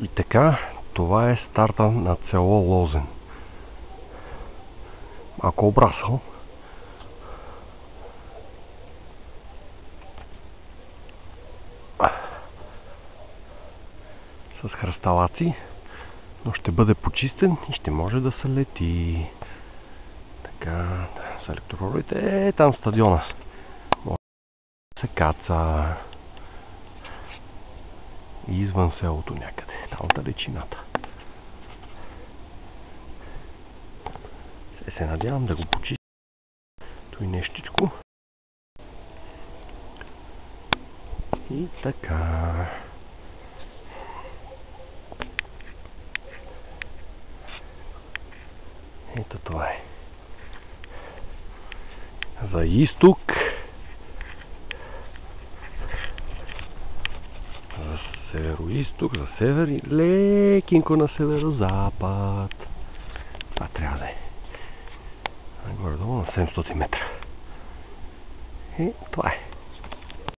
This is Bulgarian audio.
И така, това е старта на село Лозен. Малко обрасъл. С хръсталаци, но ще бъде почистен и ще може да се лети. Така, с електропроводите. Там стадиона. Може да се каца. И извън селото някъде. Там от далечината. Се надявам да го почистя. Той нещичко. И така. Ето това е. За изток. За северо-изток, за север и лекинко на северо-запад. Това трябва да е. Горе-долу на 700 метра. И това е.